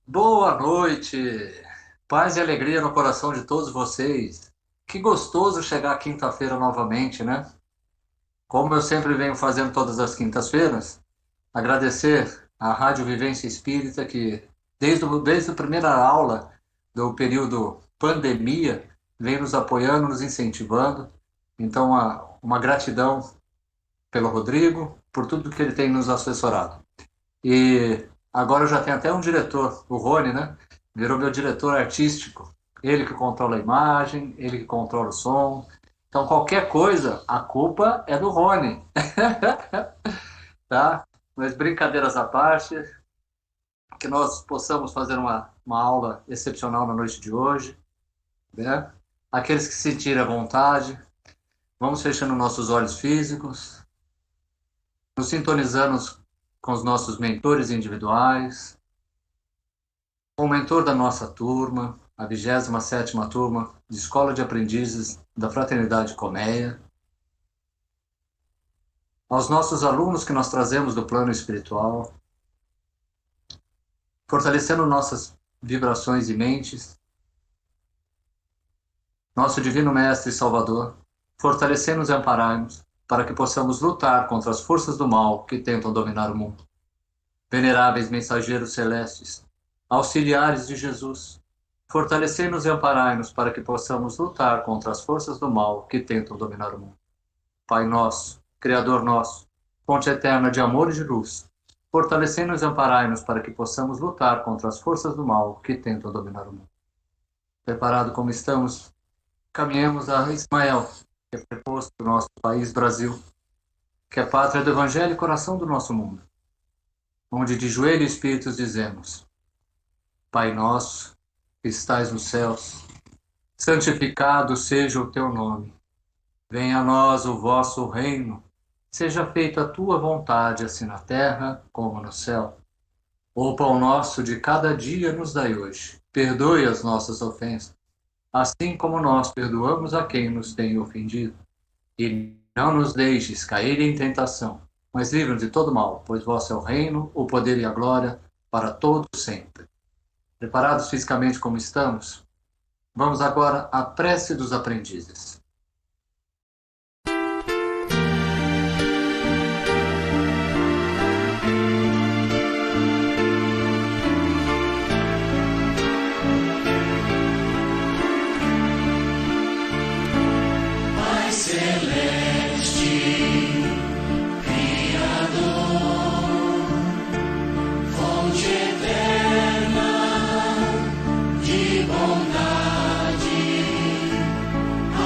Boa noite, paz e alegria no coração de todos vocês. Que gostoso chegar quinta-feira novamente, né? Como eu sempre venho fazendo todas as quintas-feiras, agradecer à Rádio Vivência Espírita que, desde a primeira aula do período pandemia, vem nos apoiando, nos incentivando. Então, uma gratidão pelo Rodrigo, por tudo que ele tem nos assessorado. E agora eu já tenho até um diretor, o Rony, né? Virou meu diretor artístico. Ele que controla a imagem, ele que controla o som. Então, qualquer coisa, a culpa é do Rony, tá? Mas brincadeiras à parte, que nós possamos fazer uma aula excepcional na noite de hoje, né? Aqueles que se sentirem à vontade, vamos fechando nossos olhos físicos, nos sintonizando com os nossos mentores individuais, o mentor da nossa turma, a 27ª turma de Escola de Aprendizes da Fraternidade Colmeia, aos nossos alunos que nós trazemos do plano espiritual, fortalecendo nossas vibrações e mentes, nosso Divino Mestre e Salvador, fortalecendo-nos e amparai-nos para que possamos lutar contra as forças do mal que tentam dominar o mundo. Veneráveis mensageiros celestes, auxiliares de Jesus, fortalecei-nos e amparai-nos para que possamos lutar contra as forças do mal que tentam dominar o mundo. Pai nosso, Criador nosso, fonte eterna de amor e de luz, fortalecei-nos e amparai-nos para que possamos lutar contra as forças do mal que tentam dominar o mundo. Preparado como estamos, caminhemos a Ismael, que é preposto do nosso país Brasil, que é pátria do Evangelho e coração do nosso mundo, onde de joelho e espíritos dizemos: Pai nosso, que estais nos céus, santificado seja o teu nome. Venha a nós o vosso reino. Seja feita a tua vontade, assim na terra como no céu. O pão nosso de cada dia nos dai hoje. Perdoe as nossas ofensas, assim como nós perdoamos a quem nos tem ofendido. E não nos deixes cair em tentação, mas livra-nos de todo mal, pois vosso é o reino, o poder e a glória, para todos sempre. Preparados fisicamente como estamos? Vamos agora à prece dos aprendizes. Pai celeste, Criador, fonte eterna de bondade,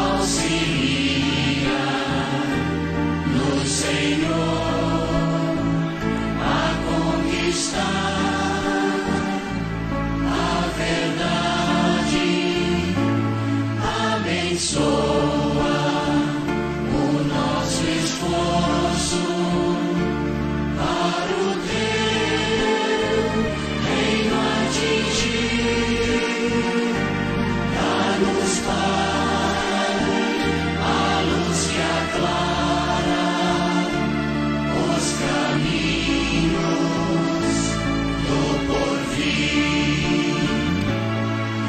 auxilia no Senhor a conquistar a verdade, abençoa o nosso esforço para o teu reino atingir. Dá-nos, Pai, a luz que aclara os caminhos do porvir.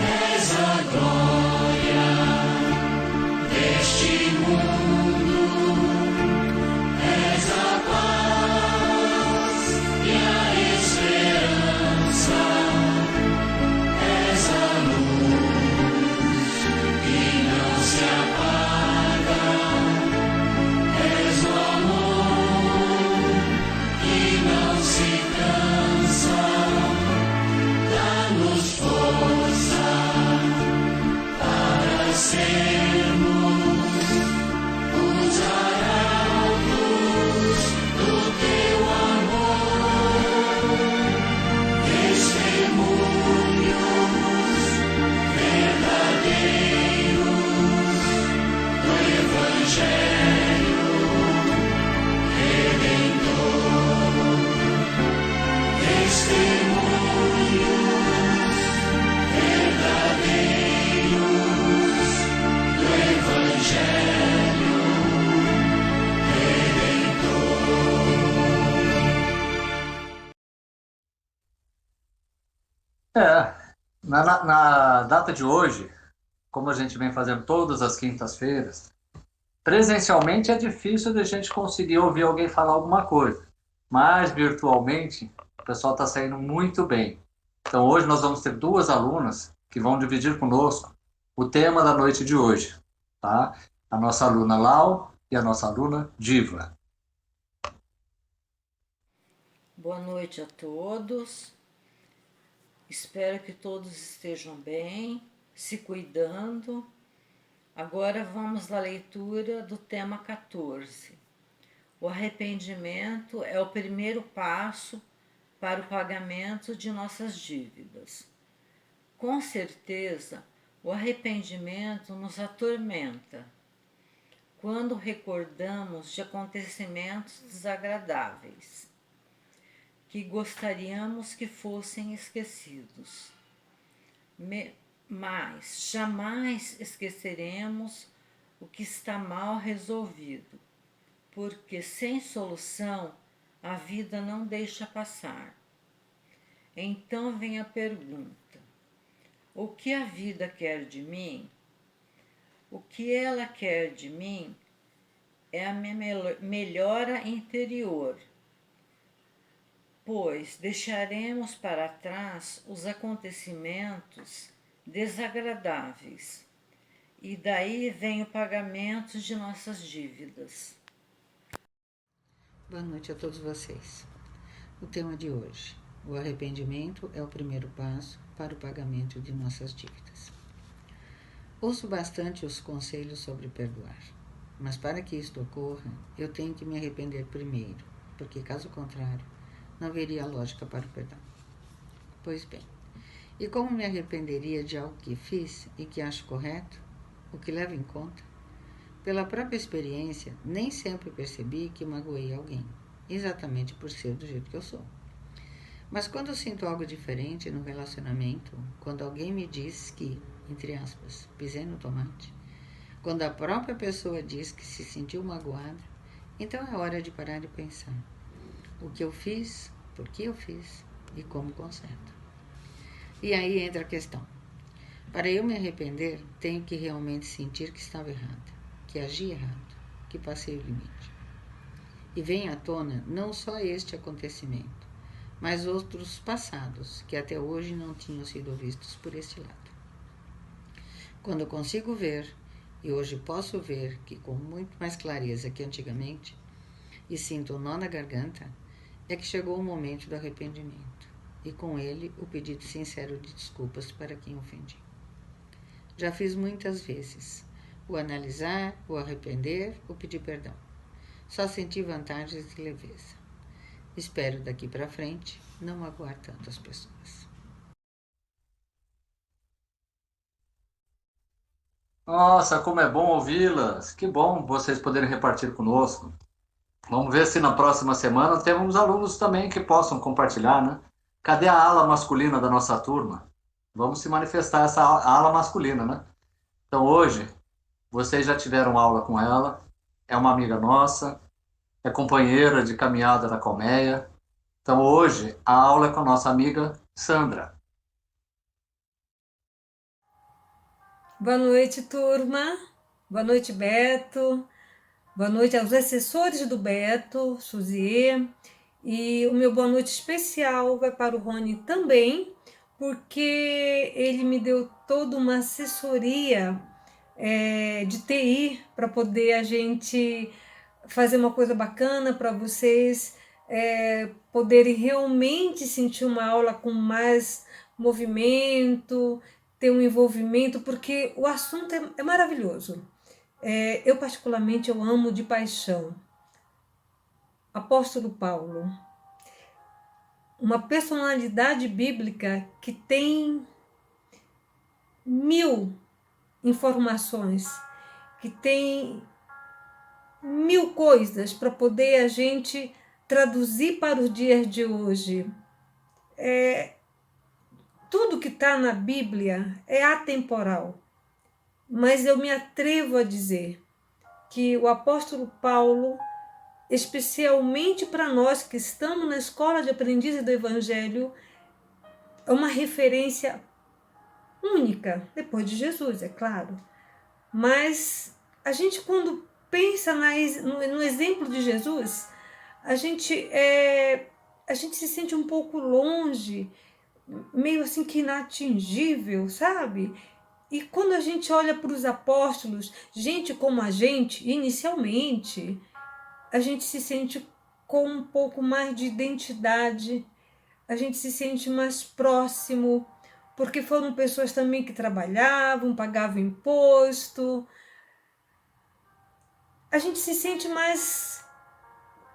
És a glória deste mundo, és a paz e a esperança, és a luz que não se apaga, és o amor que não se cansa. Dá-nos força para sermos os arautos do teu amor, testemunhos verdadeiros do Evangelho Redentor, testemunhos verdadeiros do Evangelho Redentor. É, na data de hoje, como a gente vem fazendo todas as quintas-feiras, presencialmente é difícil de a gente conseguir ouvir alguém falar alguma coisa, mas virtualmente o pessoal está saindo muito bem. Então hoje nós vamos ter duas alunas que vão dividir conosco o tema da noite de hoje, tá? A nossa aluna Lau e a nossa aluna Diva. Boa noite a todos. Espero que todos estejam bem, se cuidando. Agora vamos à leitura do tema 14. O arrependimento é o primeiro passo para o pagamento de nossas dívidas. Com certeza, o arrependimento nos atormenta quando recordamos de acontecimentos desagradáveis que gostaríamos que fossem esquecidos. Mas jamais esqueceremos o que está mal resolvido, porque sem solução a vida não deixa passar. Então vem a pergunta: o que a vida quer de mim? O que ela quer de mim é a minha melhora interior, pois deixaremos para trás os acontecimentos desagradáveis e daí vem o pagamento de nossas dívidas. Boa noite a todos vocês. O tema de hoje: o arrependimento é o primeiro passo para o pagamento de nossas dívidas. Ouço bastante os conselhos sobre perdoar, mas para que isto ocorra, eu tenho que me arrepender primeiro, porque caso contrário, não haveria lógica para o perdão. Pois bem, e como me arrependeria de algo que fiz e que acho correto, o que levo em conta? Pela própria experiência, nem sempre percebi que magoei alguém, exatamente por ser do jeito que eu sou. Mas quando eu sinto algo diferente no relacionamento, quando alguém me diz que, entre aspas, pisei no tomate, quando a própria pessoa diz que se sentiu magoada, então é hora de parar e pensar: o que eu fiz, por que eu fiz e como conserto. E aí entra a questão. Para eu me arrepender, tenho que realmente sentir que estava errada, que agi errado, que passei o limite. E vem à tona não só este acontecimento, mas outros passados que até hoje não tinham sido vistos por este lado. Quando eu consigo ver, e hoje posso ver que com muito mais clareza que antigamente, e sinto um nó na garganta, é que chegou o momento do arrependimento, e com ele o pedido sincero de desculpas para quem ofendi. Já fiz muitas vezes o analisar, o arrepender, o pedir perdão. Só senti vantagens e leveza. Espero daqui para frente não magoar tantas pessoas. Nossa, como é bom ouvi-las! Que bom vocês poderem repartir conosco. Vamos ver se na próxima semana temos alunos também que possam compartilhar, né? Cadê a ala masculina da nossa turma? Vamos se manifestar essa ala masculina, né? Então hoje, vocês já tiveram aula com ela, é uma amiga nossa, é companheira de caminhada da colmeia. Então hoje, a aula é com a nossa amiga Sandra. Boa noite, turma. Boa noite, Beto. Boa noite aos assessores do Beto, Suzier. E o meu boa noite especial vai para o Rony também, porque ele me deu toda uma assessoria de TI para poder a gente fazer uma coisa bacana para vocês poderem realmente sentir uma aula com mais movimento, ter um envolvimento, porque o assunto é maravilhoso. Eu particularmente eu amo de paixão. Apóstolo Paulo, uma personalidade bíblica que tem 1000 informações, que tem 1000 coisas para poder a gente traduzir para os dias de hoje. Tudo que está na Bíblia é atemporal, mas eu me atrevo a dizer que o apóstolo Paulo, especialmente para nós que estamos na escola de aprendizes do Evangelho, é uma referência única, depois de Jesus, é claro. Mas a gente, quando pensa no exemplo de Jesus, a gente se sente um pouco longe, meio assim que inatingível, sabe? E quando a gente olha para os apóstolos, gente como a gente, inicialmente, a gente se sente com um pouco mais de identidade, a gente se sente mais próximo, porque foram pessoas também que trabalhavam, pagavam imposto. A gente se sente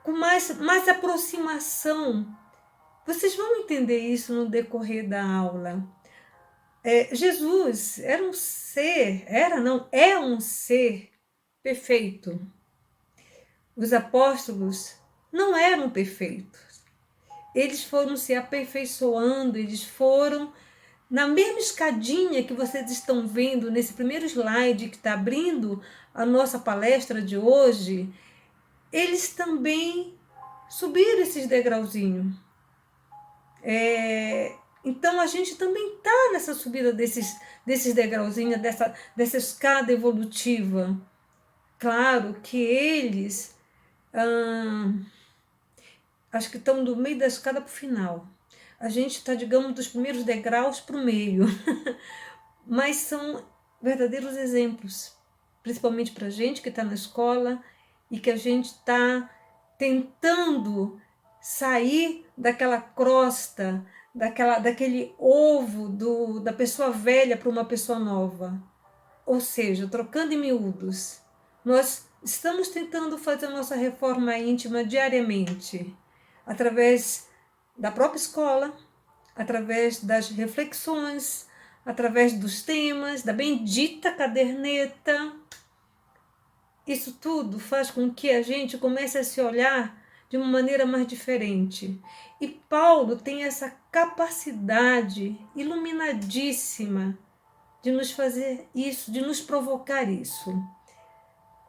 com mais aproximação. Vocês vão entender isso no decorrer da aula. Jesus era um ser, é um ser perfeito. Os apóstolos não eram perfeitos. Eles foram se aperfeiçoando, eles foram na mesma escadinha que vocês estão vendo nesse primeiro slide que está abrindo a nossa palestra de hoje. Eles também subiram esses degrauzinhos. Então a gente também está nessa subida desses degrauzinhos, dessa escada evolutiva. Claro que eles acho que estão do meio da escada para o final. A gente está, digamos, dos primeiros degraus para o meio. Mas são verdadeiros exemplos, principalmente para a gente que está na escola e que a gente está tentando sair daquela crosta, daquele ovo da pessoa velha para uma pessoa nova. Ou seja, trocando em miúdos, nós estamos tentando fazer a nossa reforma íntima diariamente, através da própria escola, através das reflexões, através dos temas, da bendita caderneta. Isso tudo faz com que a gente comece a se olhar de uma maneira mais diferente. E Paulo tem essa capacidade iluminadíssima de nos fazer isso, de nos provocar isso.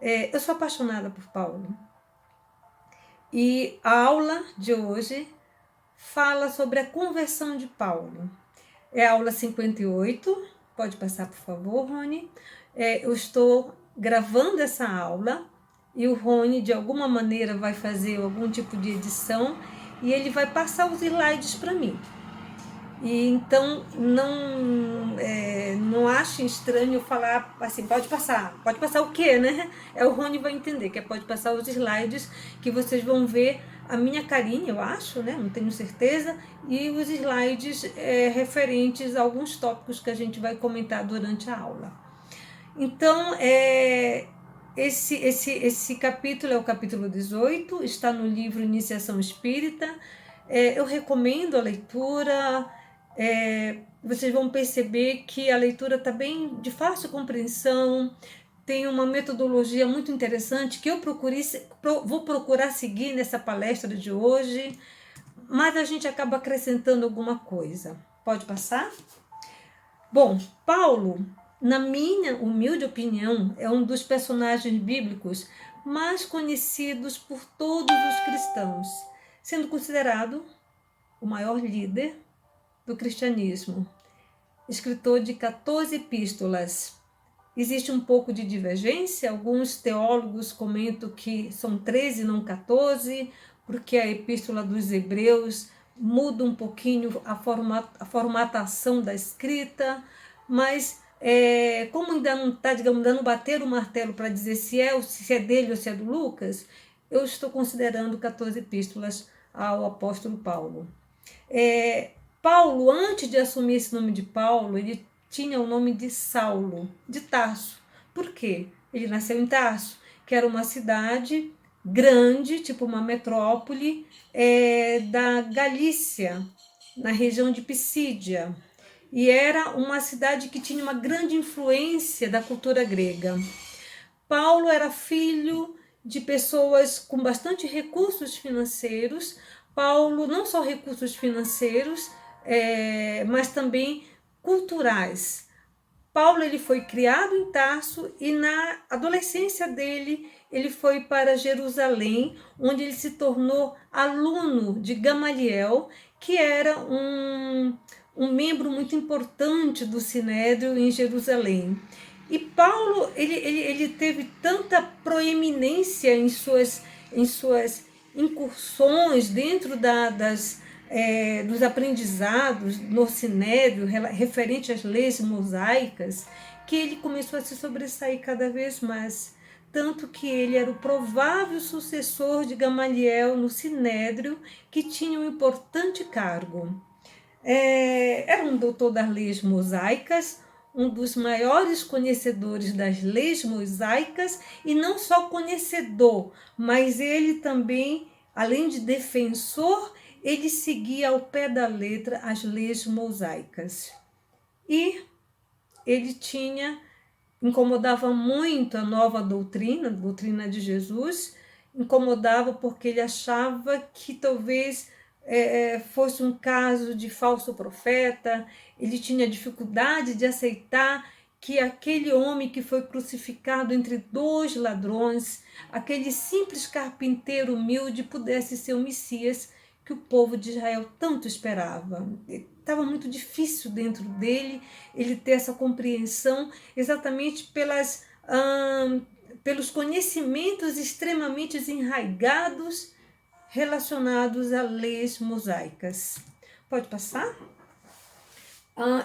Eu sou apaixonada por Paulo. E a aula de hoje fala sobre a conversão de Paulo. É a aula 58, pode passar, por favor, Rony. Eu estou gravando essa aula e o Rony, de alguma maneira, vai fazer algum tipo de edição e ele vai passar os slides para mim. E então não achem estranho falar assim, pode passar o quê, né? O Rony vai entender que pode passar os slides que vocês vão ver a minha carinha, eu acho, né? Não tenho certeza, e os slides referentes a alguns tópicos que a gente vai comentar durante a aula. Então, esse capítulo é o capítulo 18, está no livro Iniciação Espírita. Eu recomendo a leitura. Vocês vão perceber que a leitura está bem de fácil compreensão, tem uma metodologia muito interessante que eu vou procurar seguir nessa palestra de hoje, mas a gente acaba acrescentando alguma coisa. Pode passar? Bom, Paulo, na minha humilde opinião, é um dos personagens bíblicos mais conhecidos por todos os cristãos, sendo considerado o maior líder do cristianismo. Escritor de 14 epístolas. Existe um pouco de divergência, alguns teólogos comentam que são 13, não 14, porque a epístola dos Hebreus muda um pouquinho a formatação da escrita, mas como ainda não está, digamos, ainda não bater o martelo para dizer se é dele ou se é do Lucas, eu estou considerando 14 epístolas ao apóstolo Paulo. Paulo, antes de assumir esse nome de Paulo, ele tinha o nome de Saulo, de Tarso. Por quê? Ele nasceu em Tarso, que era uma cidade grande, tipo uma metrópole, da Galícia, na região de Pisídia. E era uma cidade que tinha uma grande influência da cultura grega. Paulo era filho de pessoas com bastante recursos financeiros. Paulo, não só recursos financeiros, mas também culturais. Paulo ele foi criado em Tarso e na adolescência dele ele foi para Jerusalém, onde ele se tornou aluno de Gamaliel, que era um um membro muito importante do Sinédrio em Jerusalém. E Paulo, ele teve tanta proeminência em suas incursões dentro dos aprendizados no Sinédrio, referente às leis mosaicas, que ele começou a se sobressair cada vez mais. Tanto que ele era o provável sucessor de Gamaliel no Sinédrio, que tinha um importante cargo. Era um doutor das leis mosaicas, um dos maiores conhecedores das leis mosaicas, e não só conhecedor, mas ele também, além de defensor, ele seguia ao pé da letra as leis mosaicas. E ele incomodava muito a nova doutrina, a doutrina de Jesus, incomodava porque ele achava que talvez fosse um caso de falso profeta. Ele tinha dificuldade de aceitar que aquele homem que foi crucificado entre 2 ladrões, aquele simples carpinteiro humilde, pudesse ser o Messias que o povo de Israel tanto esperava. Estava muito difícil dentro dele ele ter essa compreensão, exatamente pelos conhecimentos extremamente enraigados relacionados a leis mosaicas. Pode passar?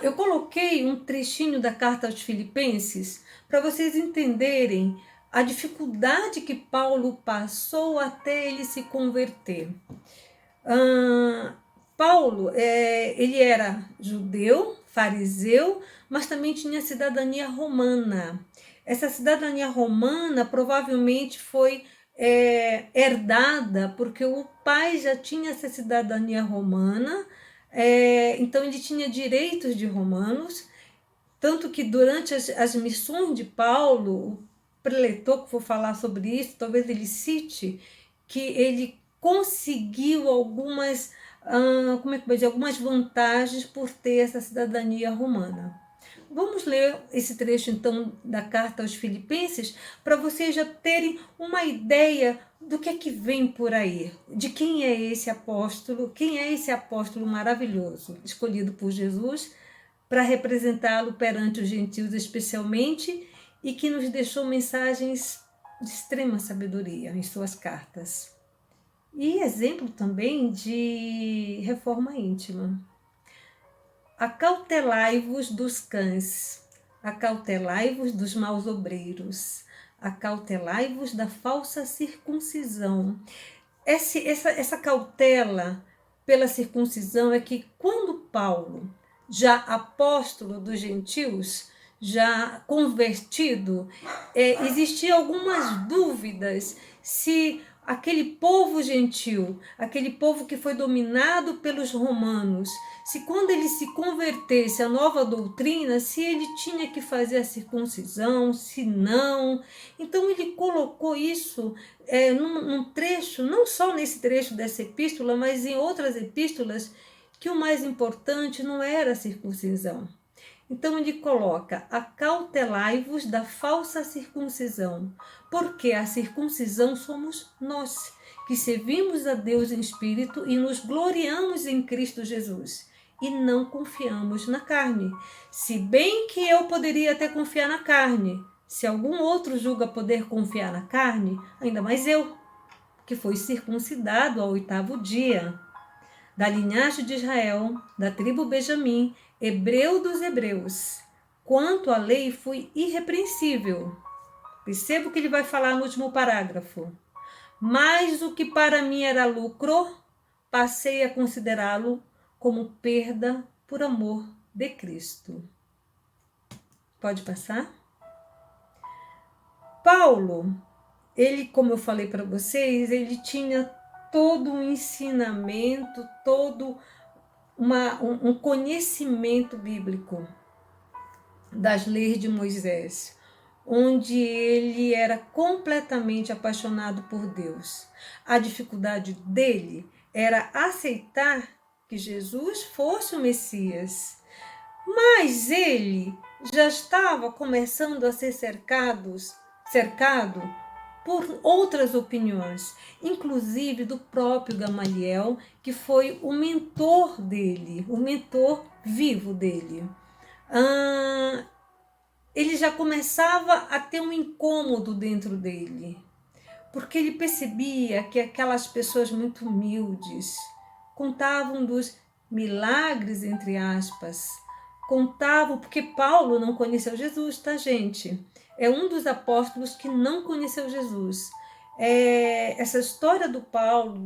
Eu coloquei um trechinho da carta aos Filipenses para vocês entenderem a dificuldade que Paulo passou até ele se converter. Paulo, ele era judeu, fariseu, mas também tinha cidadania romana. Essa cidadania romana provavelmente foi herdada porque o pai já tinha essa cidadania romana, então ele tinha direitos de romanos, tanto que durante as missões de Paulo, o preletor, que vou falar sobre isso, talvez ele cite, que ele conseguiu algumas vantagens por ter essa cidadania romana. Vamos ler esse trecho, então, da carta aos Filipenses, para vocês já terem uma ideia do que é que vem por aí, de quem é esse apóstolo maravilhoso, escolhido por Jesus para representá-lo perante os gentios especialmente, e que nos deixou mensagens de extrema sabedoria em suas cartas. E exemplo também de reforma íntima. Acautelai-vos dos cães, acautelai-vos dos maus obreiros, acautelai-vos da falsa circuncisão. Essa cautela pela circuncisão é que quando Paulo, já apóstolo dos gentios, já convertido, existiam algumas dúvidas se aquele povo gentil, aquele povo que foi dominado pelos romanos, se quando ele se convertesse à nova doutrina, se ele tinha que fazer a circuncisão, se não. Então ele colocou isso num trecho, não só nesse trecho dessa epístola, mas em outras epístolas, que o mais importante não era a circuncisão. Então ele coloca: acautelai-vos da falsa circuncisão, porque a circuncisão somos nós, que servimos a Deus em espírito e nos gloriamos em Cristo Jesus, e não confiamos na carne. Se bem que eu poderia até confiar na carne, se algum outro julga poder confiar na carne, ainda mais eu, que fui circuncidado ao 8º dia, da linhagem de Israel, da tribo Benjamim, hebreu dos hebreus. Quanto à lei, fui irrepreensível. Perceba o que ele vai falar no último parágrafo. Mas o que para mim era lucro, passei a considerá-lo como perda por amor de Cristo. Pode passar? Paulo, ele, como eu falei para vocês, ele tinha todo um ensinamento, todo um conhecimento bíblico das leis de Moisés, onde ele era completamente apaixonado por Deus. A dificuldade dele era aceitar que Jesus fosse o Messias, mas ele já estava começando a ser cercado por outras opiniões, inclusive do próprio Gamaliel, que foi o mentor dele, o mentor vivo dele. Ele já começava a ter um incômodo dentro dele, porque ele percebia que aquelas pessoas muito humildes contavam dos milagres, entre aspas, contavam, porque Paulo não conheceu Jesus, tá, gente? É um dos apóstolos que não conheceu Jesus. Essa história do Paulo,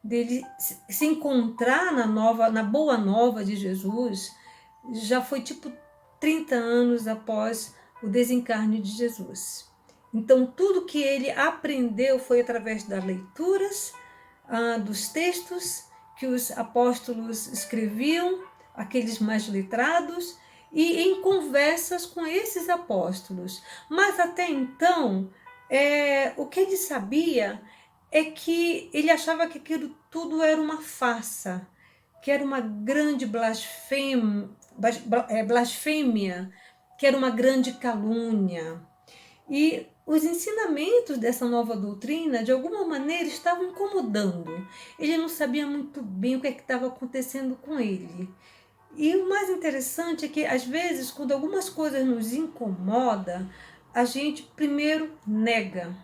dele se encontrar na boa nova de Jesus, já foi tipo 30 anos após o desencarne de Jesus. Então, tudo que ele aprendeu foi através das leituras, dos textos que os apóstolos escreviam, aqueles mais letrados, e em conversas com esses apóstolos. Mas até então, o que ele sabia é que ele achava que aquilo tudo era uma farsa, que era uma grande blasfêmia, que era uma grande calúnia. E os ensinamentos dessa nova doutrina, de alguma maneira, estavam incomodando. Ele não sabia muito bem o que estava acontecendo com ele. E o mais interessante é que, às vezes, quando algumas coisas nos incomodam, a gente primeiro nega.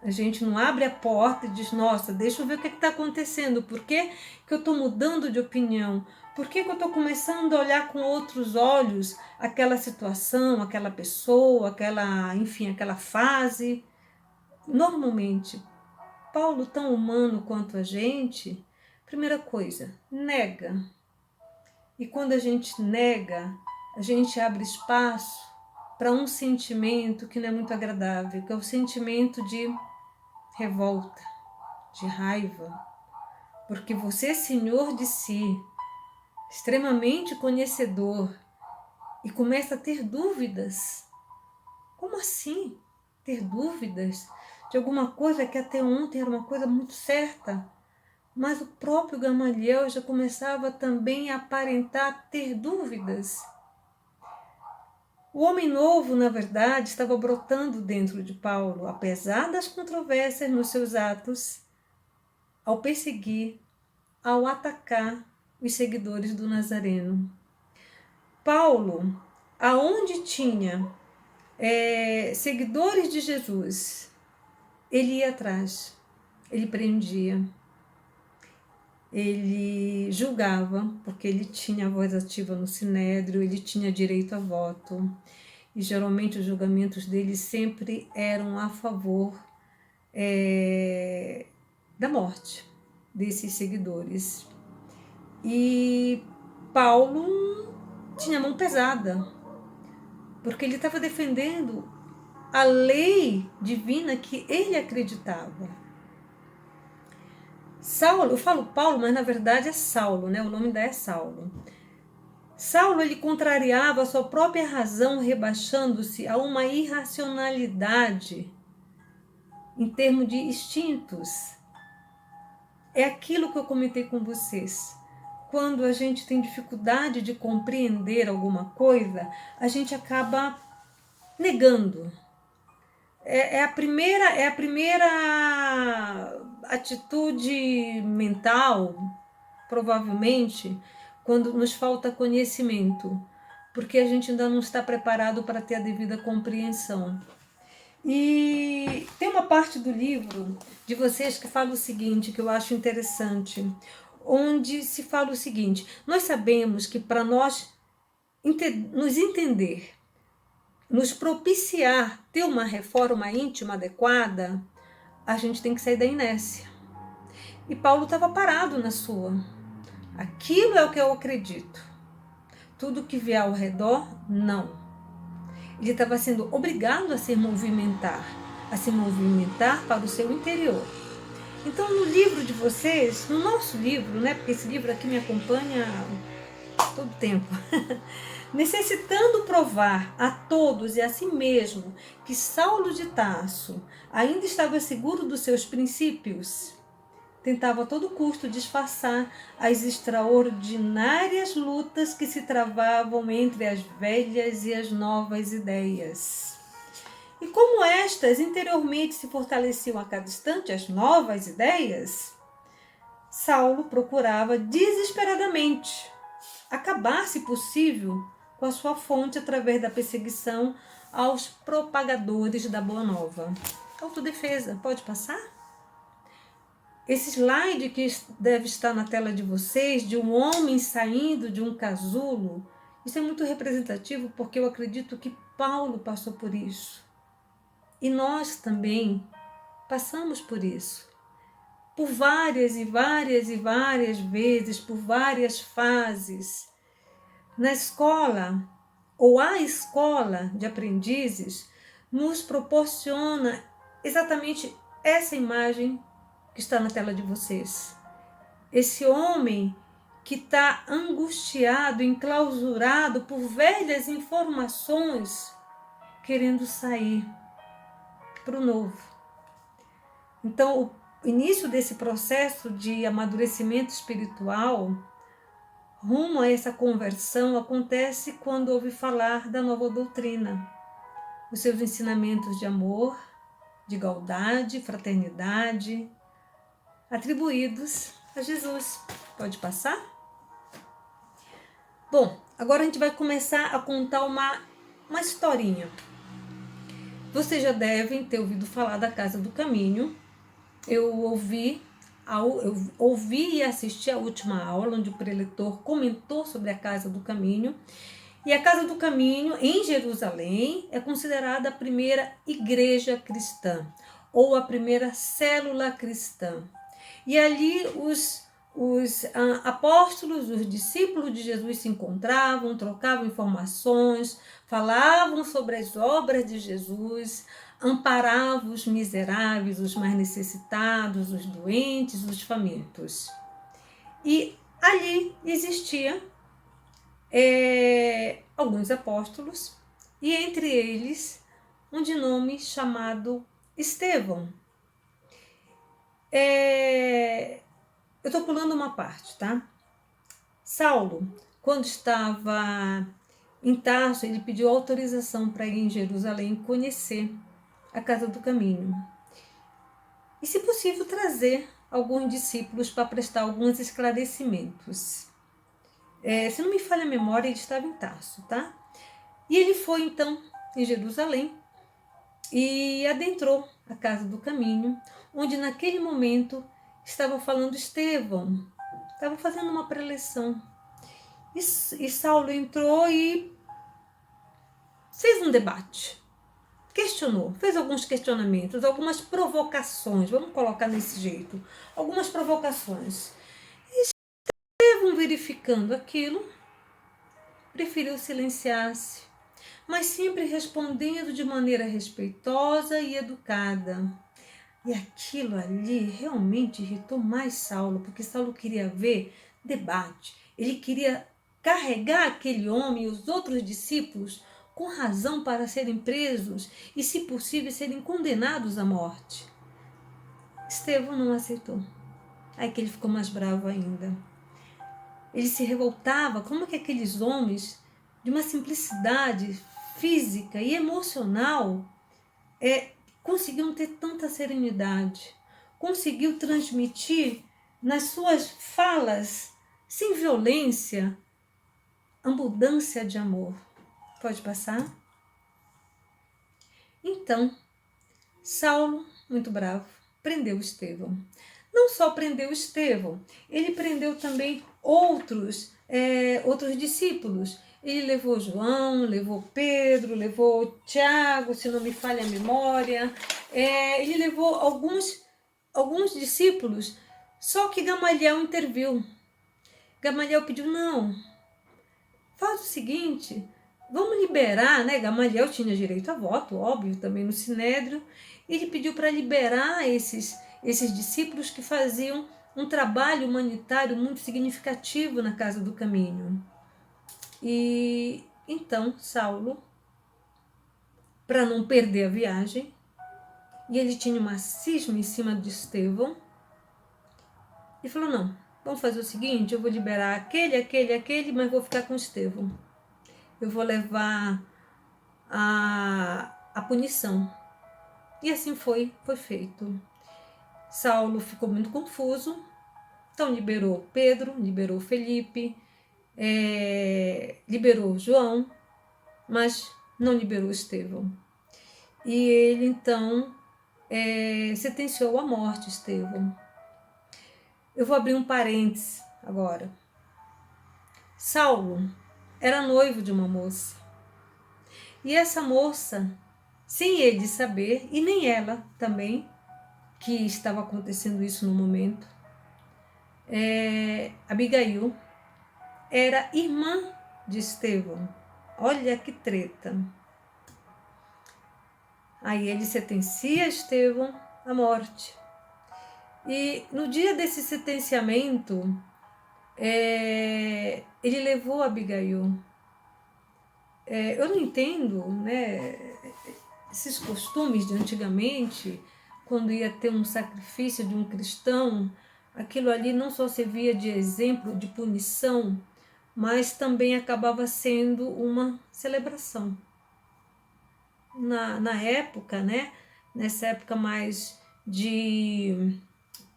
A gente não abre a porta e diz, nossa, deixa eu ver o que está acontecendo. Por que eu estou mudando de opinião? Por que eu estou começando a olhar com outros olhos aquela situação, aquela pessoa, aquela fase? Normalmente, Paulo, tão humano quanto a gente, primeira coisa, nega. E quando a gente nega, a gente abre espaço para um sentimento que não é muito agradável, que é o sentimento de revolta, de raiva, porque você é senhor de si, extremamente conhecedor, e começa a ter dúvidas. Como assim? Ter dúvidas de alguma coisa que até ontem era uma coisa muito certa? Mas o próprio Gamaliel já começava também a aparentar ter dúvidas. O homem novo, na verdade, estava brotando dentro de Paulo, apesar das controvérsias nos seus atos, ao perseguir, ao atacar os seguidores do Nazareno. Paulo, aonde tinha seguidores de Jesus, ele ia atrás, ele prendia, ele julgava, porque ele tinha a voz ativa no sinédrio, ele tinha direito a voto, e geralmente os julgamentos dele sempre eram a favor da morte desses seguidores. E Paulo tinha a mão pesada, porque ele estava defendendo a lei divina que ele acreditava. Saulo, eu falo Paulo, mas na verdade é Saulo, né? O nome ainda é Saulo. Saulo, ele contrariava a sua própria razão, rebaixando-se a uma irracionalidade em termos de instintos. É aquilo que eu comentei com vocês. Quando a gente tem dificuldade de compreender alguma coisa, a gente acaba negando. É a primeira atitude mental, provavelmente, quando nos falta conhecimento, porque a gente ainda não está preparado para ter a devida compreensão. E tem uma parte do livro de vocês que fala o seguinte, que eu acho interessante, onde se fala o seguinte: nós sabemos que para nós nos entender, nos propiciar ter uma reforma íntima adequada, a gente tem que sair da inércia. E Paulo estava parado na sua. Aquilo é o que eu acredito. Tudo que vier ao redor, não. Ele estava sendo obrigado a se movimentar para o seu interior. Então, no livro de vocês, no nosso livro, né, porque esse livro aqui me acompanha todo o tempo, necessitando provar a todos e a si mesmo que Saulo de Tarso ainda estava seguro dos seus princípios, tentava a todo custo disfarçar as extraordinárias lutas que se travavam entre as velhas e as novas ideias. E como estas interiormente se fortaleciam a cada instante as novas ideias, Saulo procurava desesperadamente acabar, se possível, com a sua fonte através da perseguição aos propagadores da Boa Nova. Autodefesa, pode passar? Esse slide que deve estar na tela de vocês, de um homem saindo de um casulo, isso é muito representativo porque eu acredito que Paulo passou por isso. E nós também passamos por isso. Por várias e várias e várias vezes, por várias fases. Na escola, ou a escola de aprendizes, nos proporciona exatamente essa imagem que está na tela de vocês. Esse homem que está angustiado, enclausurado por velhas informações, querendo sair para o novo. Então, o início desse processo de amadurecimento espiritual, rumo a essa conversão, acontece quando ouve falar da nova doutrina, os seus ensinamentos de amor, de igualdade, fraternidade, atribuídos a Jesus. Pode passar? Bom, agora a gente vai começar a contar uma historinha. Vocês já devem ter ouvido falar da Casa do Caminho. Eu ouvi e assisti a última aula, onde o preletor comentou sobre a Casa do Caminho. E a Casa do Caminho, em Jerusalém, é considerada a primeira igreja cristã, ou a primeira célula cristã. E ali os apóstolos, os discípulos de Jesus se encontravam, trocavam informações, falavam sobre as obras de Jesus, amparavam os miseráveis, os mais necessitados, os doentes, os famintos. E ali existia alguns apóstolos, e entre eles um de nome chamado Estevão. Eu estou pulando uma parte, tá? Saulo, quando estava em Tarso, ele pediu autorização para ir em Jerusalém conhecer a Casa do Caminho. E, se possível, trazer alguns discípulos para prestar alguns esclarecimentos. Se não me falha a memória, ele estava em Tarso, tá? E ele foi, então, em Jerusalém e adentrou a Casa do Caminho, onde naquele momento estava falando Estevão, estava fazendo uma preleção. E Saulo entrou e fez um debate, questionou, fez alguns questionamentos, algumas provocações, vamos colocar desse jeito, algumas provocações. E Estevão, verificando aquilo, preferiu silenciar-se, mas sempre respondendo de maneira respeitosa e educada. E aquilo ali realmente irritou mais Saulo, porque Saulo queria ver debate. Ele queria carregar aquele homem e os outros discípulos com razão para serem presos e, se possível, serem condenados à morte. Estevão não aceitou. Aí que ele ficou mais bravo ainda. Ele se revoltava, como que aqueles homens, de uma simplicidade física e emocional, conseguiam ter tanta serenidade, conseguiu transmitir nas suas falas, sem violência, abundância de amor. Pode passar? Então, Saulo, muito bravo, prendeu Estevão. Não só prendeu Estevão, ele prendeu também outros discípulos. Ele levou João, levou Pedro, levou Tiago, se não me falha a memória. Ele levou alguns discípulos, só que Gamaliel interviu. Gamaliel pediu, não, faz o seguinte, vamos liberar, né? Gamaliel tinha direito a voto, óbvio, também no Sinédrio. Ele pediu para liberar esses discípulos que faziam um trabalho humanitário muito significativo na Casa do Caminho. E então Saulo, para não perder a viagem, e ele tinha uma cisma em cima de Estevão, e falou, não, vamos fazer o seguinte, eu vou liberar aquele, mas vou ficar com Estevão. Eu vou levar a punição. E assim foi feito. Saulo ficou muito confuso, então liberou Pedro, liberou Felipe, liberou João, mas não liberou Estevão. E ele então sentenciou à morte Estevão. Eu vou abrir um parêntese agora. Saulo era noivo de uma moça. E essa moça, sem ele saber, e nem ela também, que estava acontecendo isso no momento, Abigail era irmã de Estevão. Olha que treta. Aí ele sentencia Estevão à morte. E no dia desse sentenciamento, ele levou Abigail. Eu não entendo, né, esses costumes de antigamente, quando ia ter um sacrifício de um cristão, aquilo ali não só servia de exemplo, de punição, mas também acabava sendo uma celebração. Na época, né, nessa época mais de...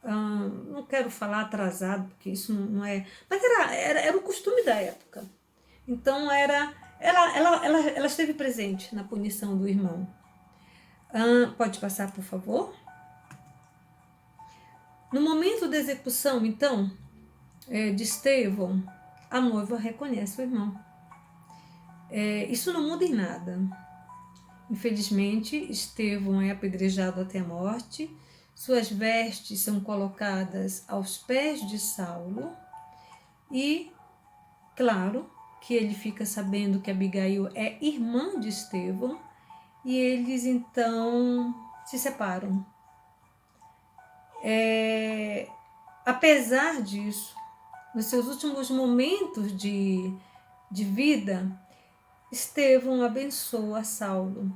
não quero falar atrasado, porque isso não é... Mas era o costume da época. Então, ela esteve presente na punição do irmão. Pode passar, por favor? No momento da execução, então, de Estevão, a noiva reconhece o irmão. Isso não muda em nada. Infelizmente, Estevão é apedrejado até a morte, suas vestes são colocadas aos pés de Saulo e, claro, que ele fica sabendo que Abigail é irmã de Estevão e eles então se separam. Apesar disso, nos seus últimos momentos de vida, Estevão abençoa Saulo.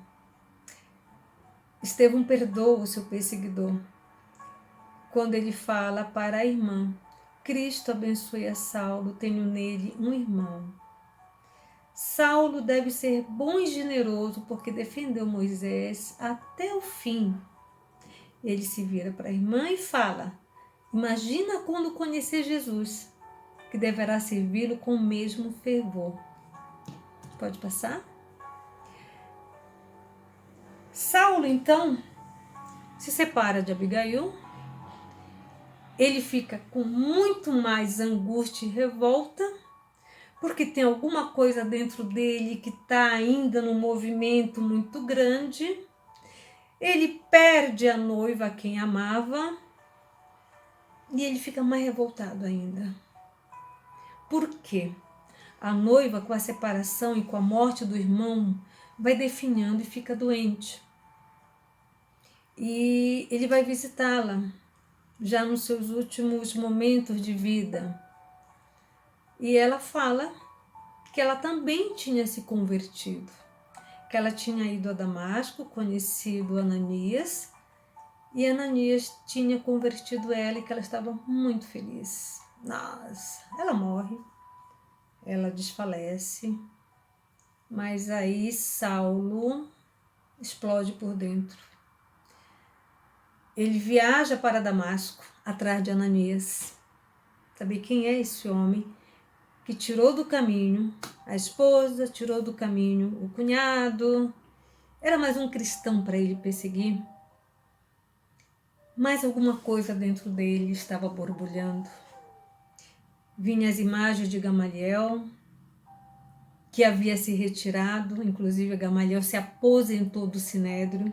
Estevão perdoa o seu perseguidor quando ele fala para a irmã: Cristo abençoe a Saulo, tenho nele um irmão. Saulo deve ser bom e generoso porque defendeu Moisés até o fim. Ele se vira para a irmã e fala: imagina quando conhecer Jesus, que deverá servi-lo com o mesmo fervor. Pode passar? Saulo, então, se separa de Abigail. Ele fica com muito mais angústia e revolta, porque tem alguma coisa dentro dele que está ainda num movimento muito grande. Ele perde a noiva a quem amava e ele fica mais revoltado ainda. Por quê? A noiva, com a separação e com a morte do irmão, vai definhando e fica doente. E ele vai visitá-la já nos seus últimos momentos de vida. E ela fala que ela também tinha se convertido, que ela tinha ido a Damasco, conhecido Ananias, e Ananias tinha convertido ela e que ela estava muito feliz. Nossa, ela morre, ela desfalece, mas aí Saulo explode por dentro. Ele viaja para Damasco, atrás de Ananias. Sabe quem é esse homem que tirou do caminho a esposa, tirou do caminho o cunhado? Era mais um cristão para ele perseguir. Mas alguma coisa dentro dele estava borbulhando. Vinha as imagens de Gamaliel, que havia se retirado, inclusive Gamaliel se aposentou do Sinédrio.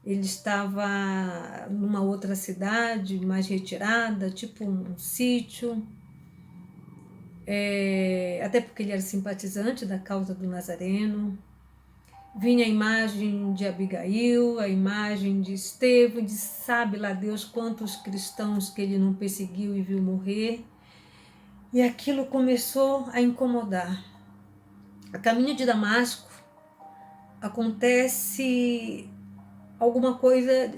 Ele estava numa outra cidade, mais retirada, tipo um sítio, até porque ele era simpatizante da causa do Nazareno. Vinha a imagem de Abigail, a imagem de Estevão, de sabe lá Deus quantos cristãos que ele não perseguiu e viu morrer. E aquilo começou a incomodar. A caminho de Damasco acontece alguma coisa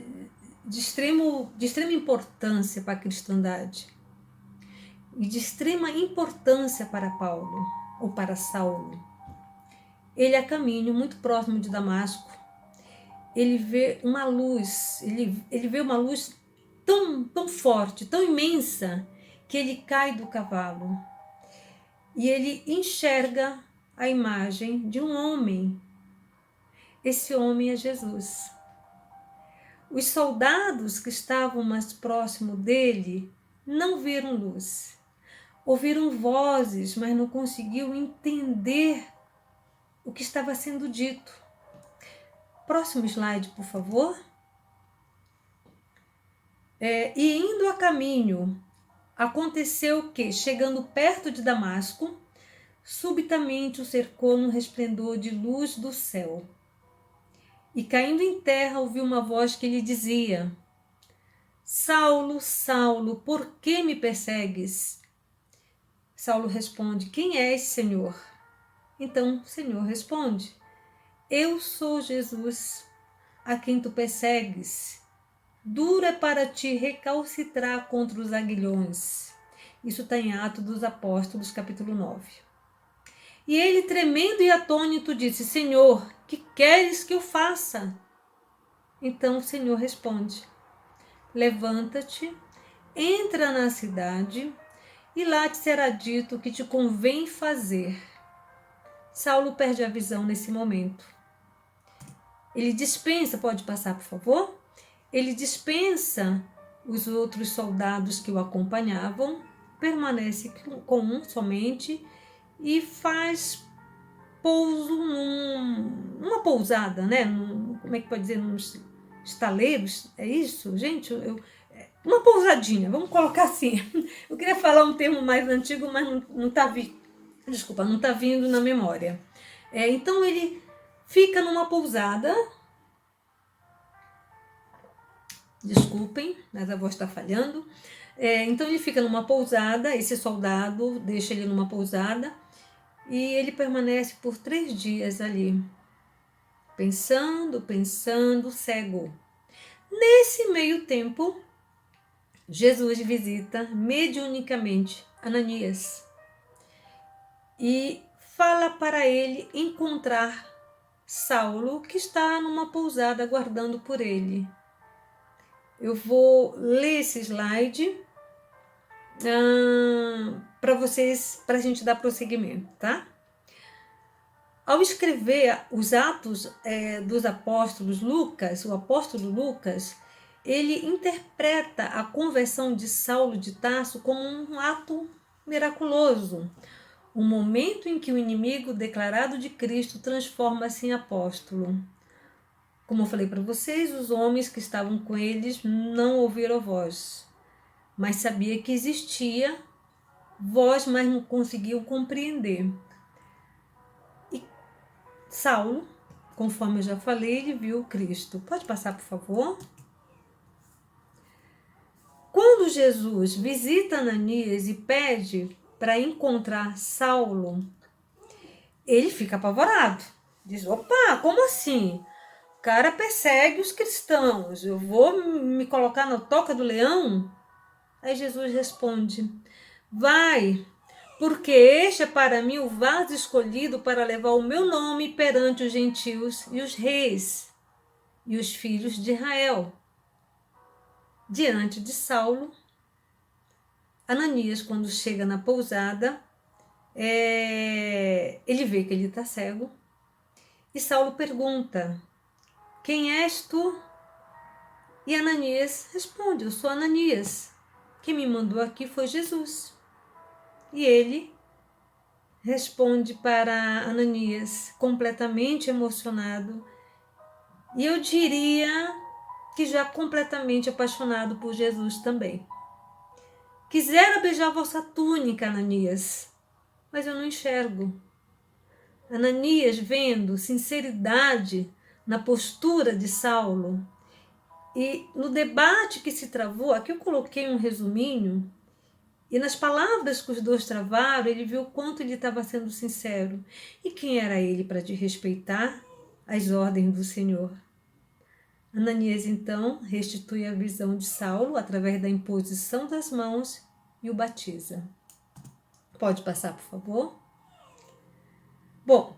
de extrema importância para a cristandade e de extrema importância para Paulo ou para Saulo. Ele a caminho muito próximo de Damasco ele vê uma luz, ele vê uma luz tão forte, tão imensa, que ele cai do cavalo. E ele enxerga a imagem de um homem. Esse homem é Jesus. Os soldados que estavam mais próximo dele não viram luz. Ouviram vozes, mas não conseguiam entender o que estava sendo dito. Próximo slide, por favor. E indo a caminho, aconteceu que, chegando perto de Damasco, subitamente o cercou num resplendor de luz do céu. E caindo em terra, ouviu uma voz que lhe dizia: Saulo, Saulo, por que me persegues? Saulo responde: Quem és, Senhor? Então o Senhor responde: Eu sou Jesus, a quem tu persegues. Duro é para ti recalcitrar contra os aguilhões. Isso está em Atos dos Apóstolos, capítulo 9. E ele, tremendo e atônito, disse: Senhor, que queres que eu faça? Então o Senhor responde: Levanta-te, entra na cidade, e lá te será dito o que te convém fazer. Saulo perde a visão nesse momento. Ele dispensa, pode passar, por favor? Ele dispensa os outros soldados que o acompanhavam, permanece com um somente e faz pouso numa pousada, né? Como é que pode dizer? Nos estaleiros, é isso? Gente, uma pousadinha, vamos colocar assim. Eu queria falar um termo mais antigo, mas não está vindo na memória. Então ele fica numa pousada. Desculpem, mas a voz está falhando. Então ele fica numa pousada, esse soldado deixa ele numa pousada e ele permanece por 3 dias ali, pensando, cego. Nesse meio tempo, Jesus visita mediunicamente Ananias e fala para ele encontrar Saulo, que está numa pousada aguardando por ele. Eu vou ler esse slide para vocês, para a gente dar prosseguimento, tá? Ao escrever os Atos dos Apóstolos, o apóstolo Lucas, ele interpreta a conversão de Saulo de Tarso como um ato miraculoso, um momento em que o inimigo declarado de Cristo transforma-se em apóstolo. Como eu falei para vocês, os homens que estavam com eles não ouviram a voz, mas sabia que existia voz, mas não conseguiam compreender. E Saulo, conforme eu já falei, ele viu Cristo. Pode passar, por favor? Quando Jesus visita Ananias e pede para encontrar Saulo, ele fica apavorado. Diz: opa, como assim? O cara persegue os cristãos, eu vou me colocar na toca do leão? Aí Jesus responde: vai, porque este é para mim o vaso escolhido para levar o meu nome perante os gentios e os reis e os filhos de Israel. Diante de Saulo, Ananias, quando chega na pousada, ele vê que ele está cego e Saulo pergunta: quem és tu? E Ananias responde: eu sou Ananias. Quem me mandou aqui foi Jesus. E ele responde para Ananias, completamente emocionado, e eu diria que já completamente apaixonado por Jesus também. Quisera beijar vossa túnica, Ananias, mas eu não enxergo. Ananias, vendo sinceridade na postura de Saulo, e no debate que se travou, aqui eu coloquei um resuminho, e nas palavras que os dois travaram, ele viu o quanto ele estava sendo sincero. E quem era ele para desrespeitar as ordens do Senhor? Ananias, então, restitui a visão de Saulo através da imposição das mãos e o batiza. Pode passar, por favor? Bom,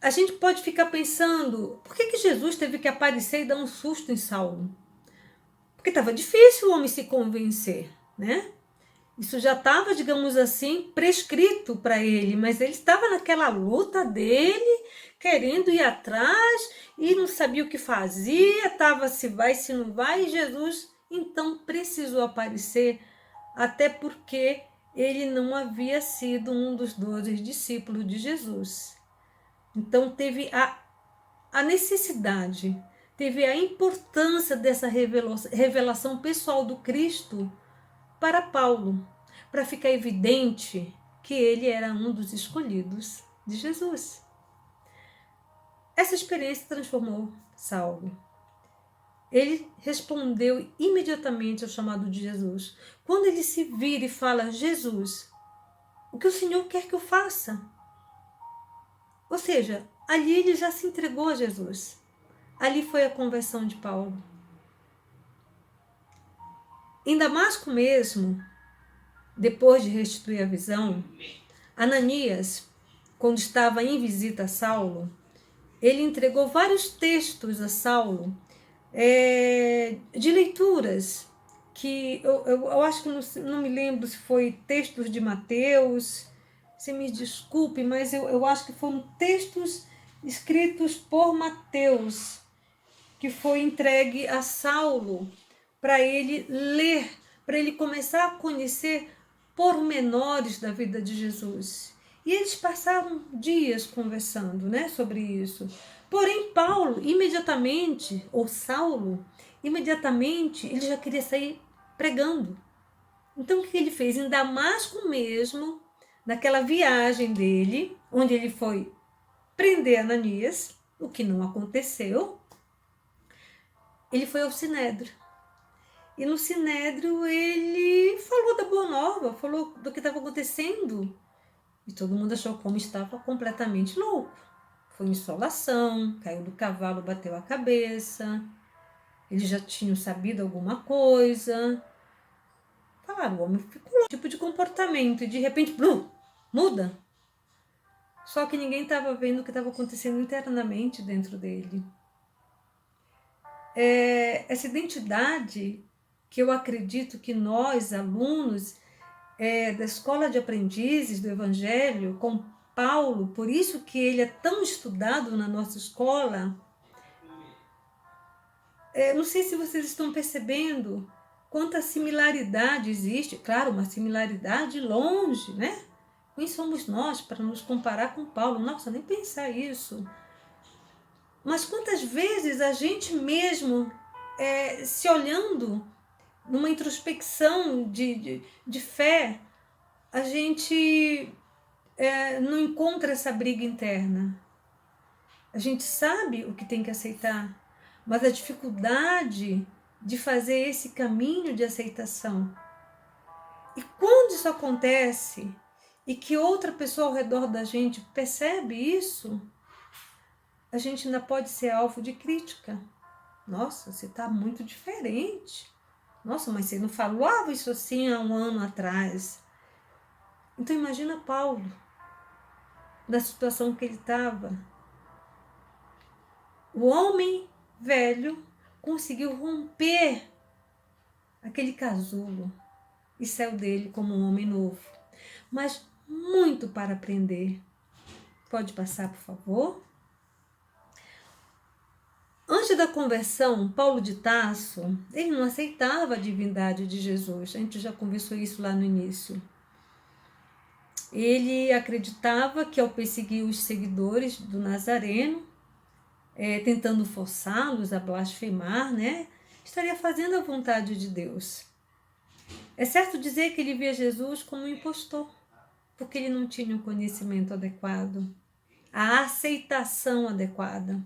a gente pode ficar pensando, por que Jesus teve que aparecer e dar um susto em Saulo? Porque estava difícil o homem se convencer, né? Isso já estava, digamos assim, prescrito para ele, mas ele estava naquela luta dele, querendo ir atrás e não sabia o que fazia, estava se vai, se não vai, e Jesus então precisou aparecer, até porque ele não havia sido um dos 12 discípulos de Jesus. Então teve a necessidade, teve a importância dessa revelação pessoal do Cristo para Paulo, para ficar evidente que ele era um dos escolhidos de Jesus. Essa experiência transformou Saulo. Ele respondeu imediatamente ao chamado de Jesus. Quando ele se vira e fala, Jesus, o que o Senhor quer que eu faça? Ou seja, ali ele já se entregou a Jesus. Ali foi a conversão de Paulo. Em Damasco mesmo, depois de restituir a visão, Ananias, quando estava em visita a Saulo, ele entregou vários textos a Saulo, de leituras, que eu acho que não me lembro se foi textos de Mateus, você me desculpe, mas eu acho que foram textos escritos por Mateus, que foi entregue a Saulo para ele ler, para ele começar a conhecer pormenores da vida de Jesus. E eles passaram dias conversando, né, sobre isso. Porém, Paulo, imediatamente, ou Saulo, imediatamente, ele já queria sair pregando. Então, o que ele fez? Em Damasco mesmo, naquela viagem dele, onde ele foi prender Ananias, o que não aconteceu, ele foi ao Sinédrio. E no Sinédrio ele falou da boa nova, falou do que estava acontecendo. E todo mundo achou como estava completamente louco. Foi insolação, caiu do cavalo, bateu a cabeça. Eles já tinham sabido alguma coisa. Claro, o homem ficou louco, tipo de comportamento. E de repente, blum, muda. Só que ninguém estava vendo o que estava acontecendo internamente dentro dele. Essa identidade que eu acredito que nós, alunos da Escola de Aprendizes do Evangelho, com Paulo, por isso que ele é tão estudado na nossa escola, não sei se vocês estão percebendo quanta similaridade existe. Claro, uma similaridade longe, né? Quem somos nós para nos comparar com Paulo? Nossa, nem pensar isso. Mas quantas vezes a gente mesmo, se olhando numa introspecção de fé, a gente não encontra essa briga interna. A gente sabe o que tem que aceitar, mas a dificuldade de fazer esse caminho de aceitação. E quando isso acontece e que outra pessoa ao redor da gente percebe isso, a gente ainda pode ser alvo de crítica. Nossa, você está muito diferente. Nossa, mas você não falava isso assim há um ano atrás. Então imagina Paulo, na situação que ele estava. O homem velho conseguiu romper aquele casulo e saiu dele como um homem novo. Mas muito para aprender. Pode passar, por favor? Antes da conversão, Paulo de Tarso, ele não aceitava a divindade de Jesus. A gente já conversou isso lá no início. Ele acreditava que ao perseguir os seguidores do Nazareno, tentando forçá-los a blasfemar, né, estaria fazendo a vontade de Deus. É certo dizer que ele via Jesus como um impostor, porque ele não tinha o conhecimento adequado, a aceitação adequada.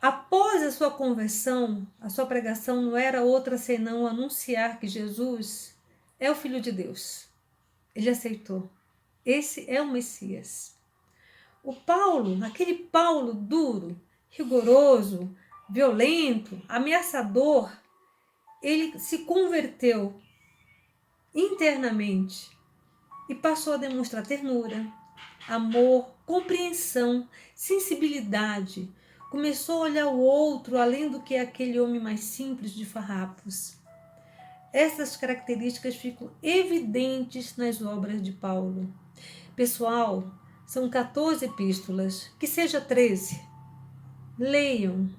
Após a sua conversão, a sua pregação não era outra senão anunciar que Jesus é o Filho de Deus. Ele aceitou. Esse é o Messias. O Paulo, aquele Paulo duro, rigoroso, violento, ameaçador, ele se converteu internamente e passou a demonstrar ternura, amor, compreensão, sensibilidade. Começou a olhar o outro além do que aquele homem mais simples de farrapos. Essas características ficam evidentes nas obras de Paulo. Pessoal, são 14 epístolas, que seja 13. Leiam.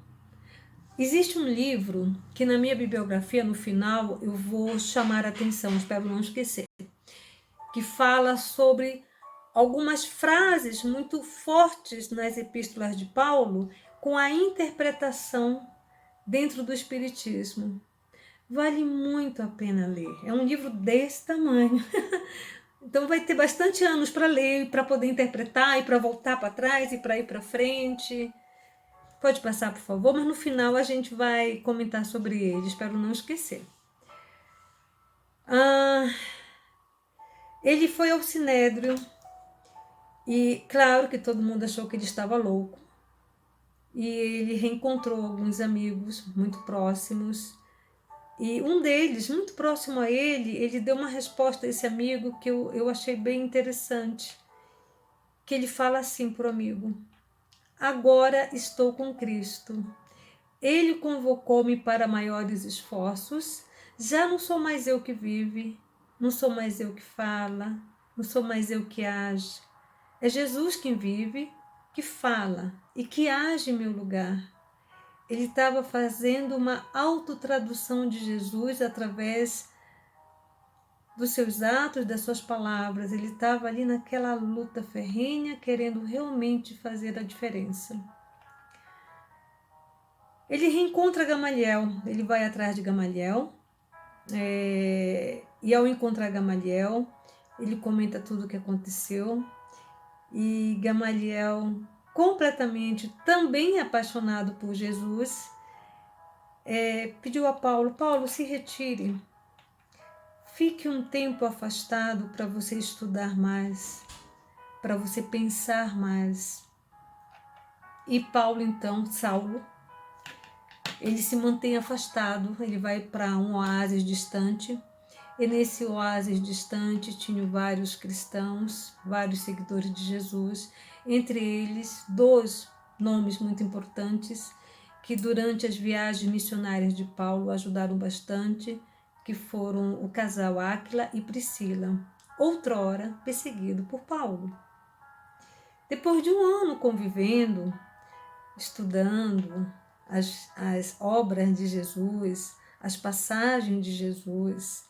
Existe um livro que na minha bibliografia, no final, eu vou chamar a atenção, espero não esquecer, que fala sobre algumas frases muito fortes nas epístolas de Paulo com a interpretação dentro do Espiritismo. Vale muito a pena ler. É um livro desse tamanho. Então vai ter bastante anos para ler, para poder interpretar e para voltar para trás e para ir para frente. Pode passar, por favor, mas no final a gente vai comentar sobre ele. Espero não esquecer. Ele foi ao Sinédrio e claro que todo mundo achou que ele estava louco. E ele reencontrou alguns amigos muito próximos. E um deles, muito próximo a ele deu uma resposta a esse amigo que eu achei bem interessante. Que ele fala assim para o amigo: agora estou com Cristo. Ele convocou-me para maiores esforços. Já não sou mais eu que vive, não sou mais eu que fala, não sou mais eu que age. É Jesus quem vive, que fala e que age em meu lugar. Ele estava fazendo uma autotradução de Jesus através dos seus atos, das suas palavras. Ele estava ali naquela luta ferrenha, querendo realmente fazer a diferença. Ele reencontra Gamaliel, ele vai atrás de Gamaliel, e ao encontrar Gamaliel, ele comenta tudo o que aconteceu, e Gamaliel, completamente também apaixonado por Jesus, pediu a Paulo: Paulo, se retire, fique um tempo afastado para você estudar mais, para você pensar mais. E Paulo, então, Saulo, ele se mantém afastado, ele vai para um oásis distante, e nesse oásis distante tinham vários cristãos, vários seguidores de Jesus, entre eles 2 nomes muito importantes que durante as viagens missionárias de Paulo ajudaram bastante, que foram o casal Áquila e Priscila, outrora perseguido por Paulo. Depois de um ano convivendo, estudando as obras de Jesus, as passagens de Jesus,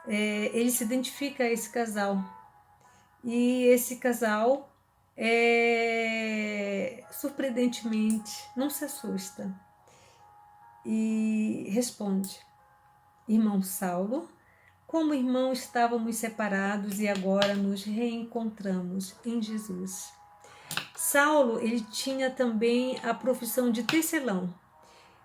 ele se identifica a esse casal. E esse casal, surpreendentemente, não se assusta e responde: irmão Saulo, como irmão estávamos separados e agora nos reencontramos em Jesus. Saulo, ele tinha também a profissão de tecelão.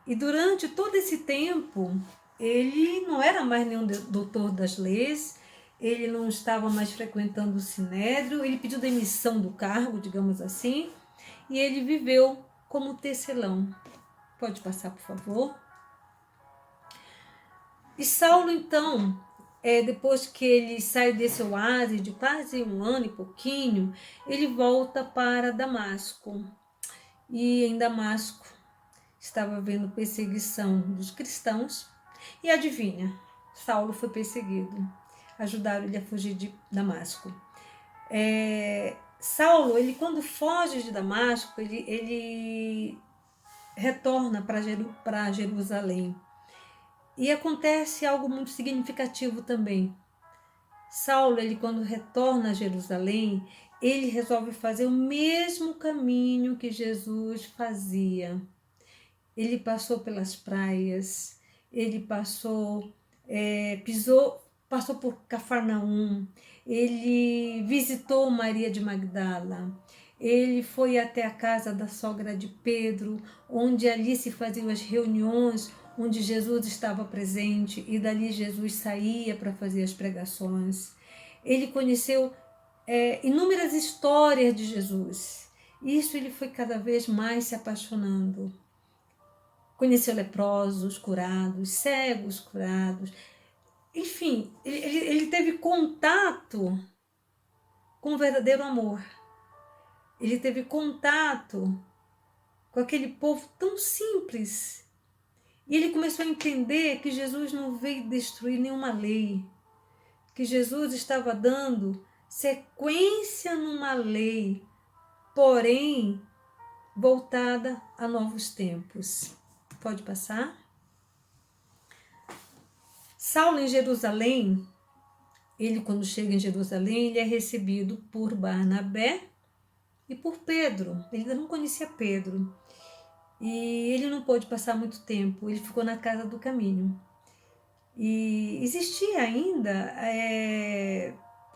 E durante todo esse tempo, ele não era mais nenhum doutor das leis, ele não estava mais frequentando o Sinédrio, ele pediu demissão do cargo, digamos assim, e ele viveu como tecelão. Pode passar, por favor. E Saulo, então, depois que ele sai desse oásis de quase um ano e pouquinho, ele volta para Damasco. E em Damasco estava havendo perseguição dos cristãos. E adivinha, Saulo foi perseguido. Ajudaram ele a fugir de Damasco. Saulo, ele quando foge de Damasco, ele retorna para Jerusalém. E acontece algo muito significativo também. Saulo, ele quando retorna a Jerusalém, ele resolve fazer o mesmo caminho que Jesus fazia. Ele passou pelas praias, ele passou por Cafarnaum, ele visitou Maria de Magdala, ele foi até a casa da sogra de Pedro, onde ali se faziam as reuniões, onde Jesus estava presente, e dali Jesus saía para fazer as pregações. Ele conheceu inúmeras histórias de Jesus. Isso ele foi cada vez mais se apaixonando. Conheceu leprosos curados, cegos curados. Enfim, ele teve contato com o verdadeiro amor. Ele teve contato com aquele povo tão simples. E ele começou a entender que Jesus não veio destruir nenhuma lei, que Jesus estava dando sequência numa lei, porém voltada a novos tempos. Pode passar? Saulo em Jerusalém, ele quando chega em Jerusalém, ele é recebido por Barnabé e por Pedro. Ele ainda não conhecia Pedro. E ele não pôde passar muito tempo, ele ficou na casa do caminho. E existia ainda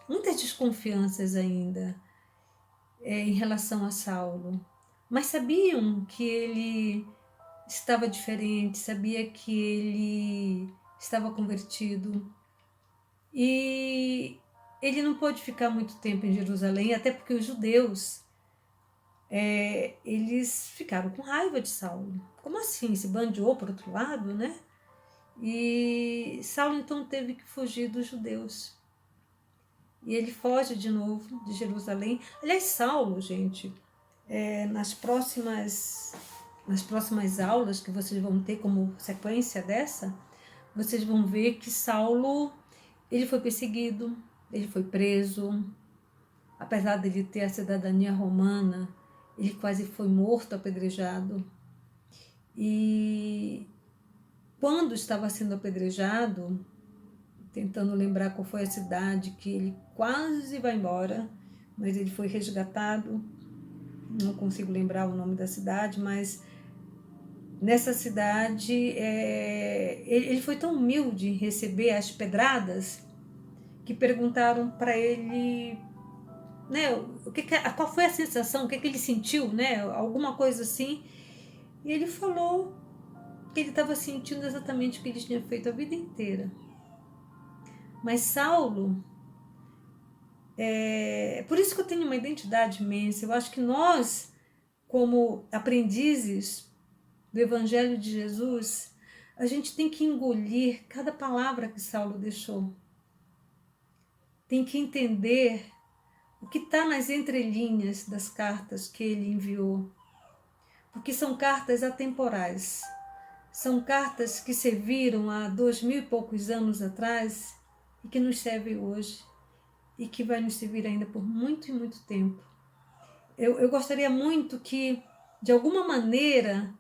muitas desconfianças ainda em relação a Saulo. Mas sabiam que ele estava diferente, sabia que ele estava convertido. E ele não pôde ficar muito tempo em Jerusalém, até porque os judeus eles ficaram com raiva de Saulo. Como assim? Se bandeou para outro lado, né? E Saulo então teve que fugir dos judeus. E ele foge de novo de Jerusalém. Aliás, Saulo, gente, nas próximas aulas que vocês vão ter como sequência dessa, vocês vão ver que Saulo, ele foi perseguido, ele foi preso. Apesar de ele ter a cidadania romana, ele quase foi morto, apedrejado. E quando estava sendo apedrejado, tentando lembrar qual foi a cidade que ele quase vai embora, mas ele foi resgatado, não consigo lembrar o nome da cidade, mas nessa cidade ele foi tão humilde em receber as pedradas que perguntaram para ele, né, qual foi a sensação, o que ele sentiu, né, alguma coisa assim, e ele falou que ele estava sentindo exatamente o que ele tinha feito a vida inteira. Mas Saulo, por isso que eu tenho uma identidade imensa. Eu acho que nós, como aprendizes do Evangelho de Jesus, a gente tem que engolir cada palavra que Saulo deixou. Tem que entender o que está nas entrelinhas das cartas que ele enviou. Porque são cartas atemporais. São cartas que serviram há 2000 e poucos anos atrás e que nos servem hoje e que vai nos servir ainda por muito e muito tempo. Eu gostaria muito que, de alguma maneira,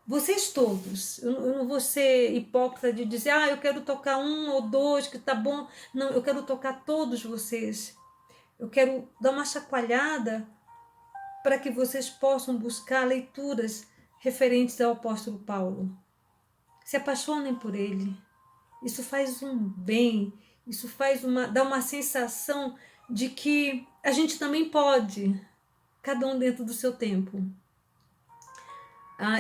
vocês todos, eu não vou ser hipócrita de dizer, eu quero tocar um ou dois, que tá bom. Não, eu quero tocar todos vocês. Eu quero dar uma chacoalhada para que vocês possam buscar leituras referentes ao apóstolo Paulo. Se apaixonem por ele. Isso faz um bem, isso dá uma sensação de que a gente também pode, cada um dentro do seu tempo.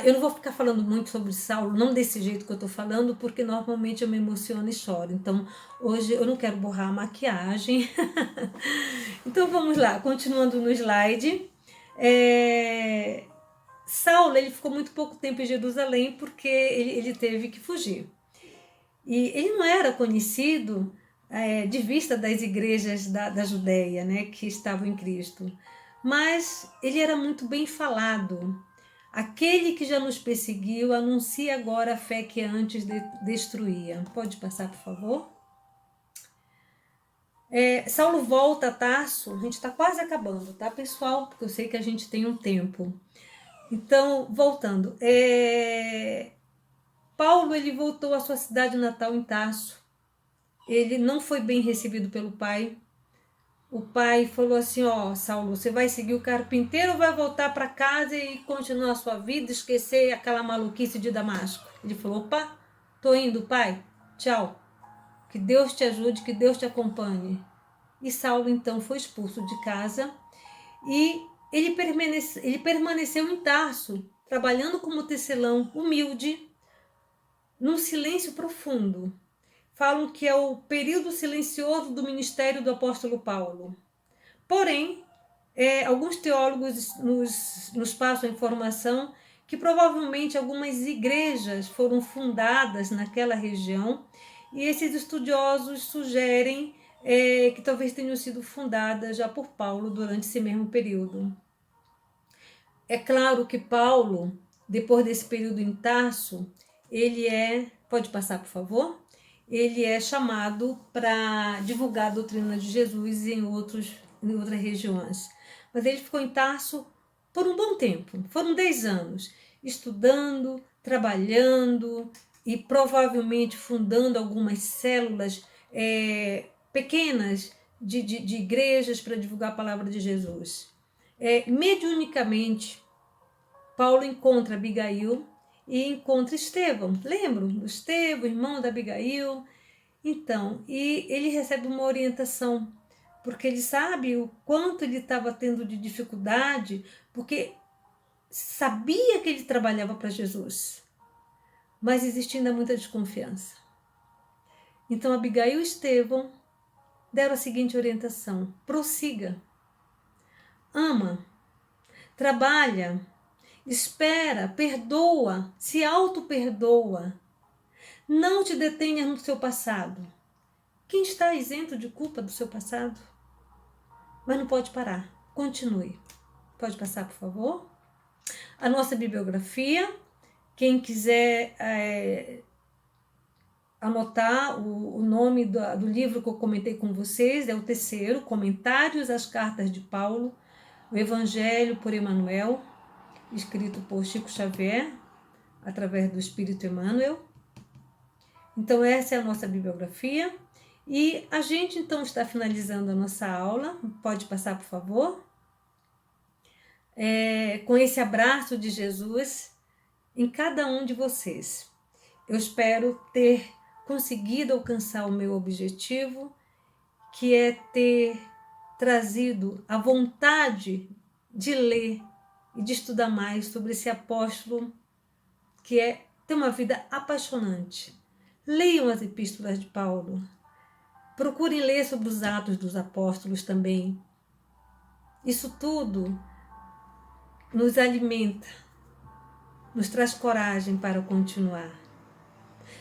Eu não vou ficar falando muito sobre Saulo, não desse jeito que eu estou falando, porque normalmente eu me emociono e choro. Então, hoje eu não quero borrar a maquiagem. Então, vamos lá, continuando no slide. Saulo, ele ficou muito pouco tempo em Jerusalém porque ele teve que fugir. E ele não era conhecido de vista das igrejas da Judéia, né, que estavam em Cristo. Mas ele era muito bem falado. Aquele que já nos perseguiu, anuncia agora a fé que antes destruía. Pode passar, por favor? Saulo volta a Tarso. A gente está quase acabando, tá, pessoal? Porque eu sei que a gente tem um tempo. Então, voltando. Paulo, ele voltou à sua cidade natal em Tarso. Ele não foi bem recebido pelo pai. O pai falou assim, Saulo, você vai seguir o carpinteiro ou vai voltar para casa e continuar a sua vida, esquecer aquela maluquice de Damasco? Ele falou, opa, tô indo, pai, tchau. Que Deus te ajude, que Deus te acompanhe. E Saulo, então, foi expulso de casa e ele permaneceu em Tarso, trabalhando como tecelão, humilde, num silêncio profundo. Falam que é o período silencioso do ministério do apóstolo Paulo. Porém, alguns teólogos nos passam a informação que provavelmente algumas igrejas foram fundadas naquela região e esses estudiosos sugerem que talvez tenham sido fundadas já por Paulo durante esse mesmo período. É claro que Paulo, depois desse período em Tarso, pode passar, por favor? Ele é chamado para divulgar a doutrina de Jesus em outras regiões. Mas ele ficou em Tarso por um bom tempo, foram 10 anos, estudando, trabalhando e provavelmente fundando algumas células pequenas de igrejas para divulgar a palavra de Jesus. Mediunicamente, Paulo encontra Abigail e encontra Estevão. Lembram do Estevão, irmão da Abigail? Então, e ele recebe uma orientação, porque ele sabe o quanto ele estava tendo de dificuldade, porque sabia que ele trabalhava para Jesus, mas existia ainda muita desconfiança. Então, Abigail e Estevão deram a seguinte orientação: prossiga, ama, trabalha, espera, perdoa, se auto-perdoa. Não te detenha no seu passado. Quem está isento de culpa do seu passado? Mas não pode parar. Continue. Pode passar, por favor? A nossa bibliografia. Quem quiser anotar o nome do livro que eu comentei com vocês, é o terceiro, Comentários às Cartas de Paulo, o Evangelho por Emmanuel, escrito por Chico Xavier, através do Espírito Emmanuel. Então, essa é a nossa bibliografia. E a gente, então, está finalizando a nossa aula. Pode passar, por favor? Com esse abraço de Jesus em cada um de vocês. Eu espero ter conseguido alcançar o meu objetivo, que é ter trazido a vontade de ler e de estudar mais sobre esse apóstolo que tem uma vida apaixonante. Leiam as epístolas de Paulo. Procurem ler sobre os Atos dos Apóstolos também. Isso tudo nos alimenta, nos traz coragem para continuar.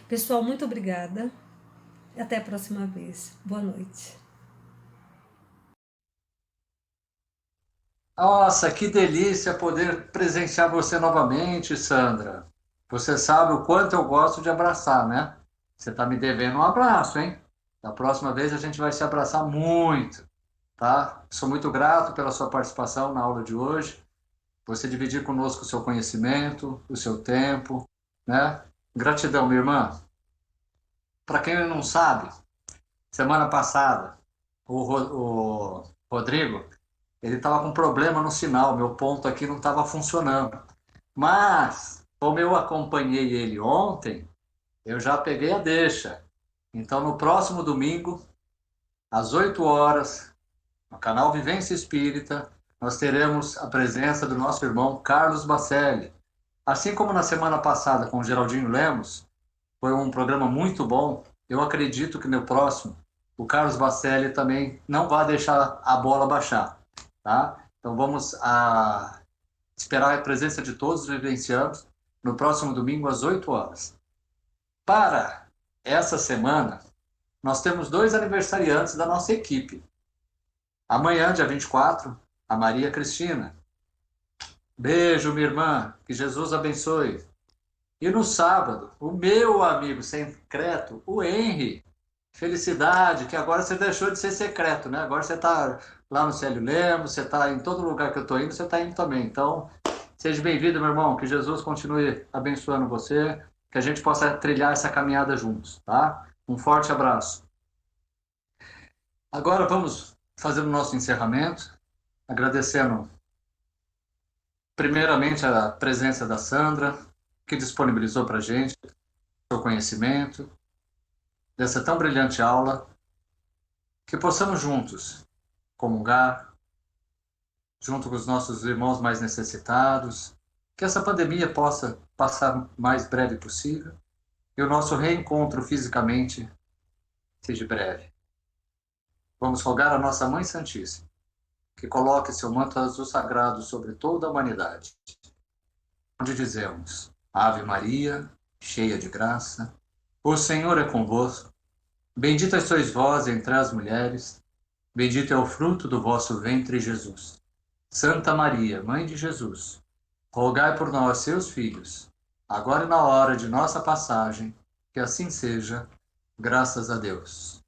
Pessoal, muito obrigada. Até a próxima vez. Boa noite. Nossa, que delícia poder presenciar você novamente, Sandra. Você sabe o quanto eu gosto de abraçar, né? Você está me devendo um abraço, hein? Da próxima vez a gente vai se abraçar muito, tá? Sou muito grato pela sua participação na aula de hoje. Você dividir conosco o seu conhecimento, o seu tempo, né? Gratidão, minha irmã. Para quem não sabe, semana passada, o Rodrigo, ele estava com problema no sinal, meu ponto aqui não estava funcionando. Mas, como eu acompanhei ele ontem, eu já peguei a deixa. Então, no próximo domingo, às 8 horas, no canal Vivência Espírita, nós teremos a presença do nosso irmão Carlos Bacelli. Assim como na semana passada com o Geraldinho Lemos, foi um programa muito bom, eu acredito que no próximo, o Carlos Bacelli também não vai deixar a bola baixar. Tá? Então vamos esperar a presença de todos os vivencianos no próximo domingo às 8 horas. Para essa semana, nós temos 2 aniversariantes da nossa equipe. Amanhã, dia 24, a Maria Cristina. Beijo, minha irmã, que Jesus abençoe. E no sábado, o meu amigo secreto, o Henry. Felicidade, que agora você deixou de ser secreto, né? Agora você está lá no Célio Lemos, você está em todo lugar que eu estou indo, você está indo também. Então, seja bem-vindo, meu irmão. Que Jesus continue abençoando você, que a gente possa trilhar essa caminhada juntos, tá? Um forte abraço. Agora vamos fazer o nosso encerramento, agradecendo primeiramente a presença da Sandra, que disponibilizou para a gente o seu conhecimento, dessa tão brilhante aula, que possamos juntos comungar, junto com os nossos irmãos mais necessitados, que essa pandemia possa passar o mais breve possível e o nosso reencontro fisicamente seja breve. Vamos rogar a nossa Mãe Santíssima, que coloque seu manto azul sagrado sobre toda a humanidade, onde dizemos: Ave Maria, cheia de graça, o Senhor é convosco. Bendita sois vós entre as mulheres, bendito é o fruto do vosso ventre, Jesus. Santa Maria, Mãe de Jesus, rogai por nós, seus filhos, agora e na hora de nossa passagem, que assim seja, graças a Deus.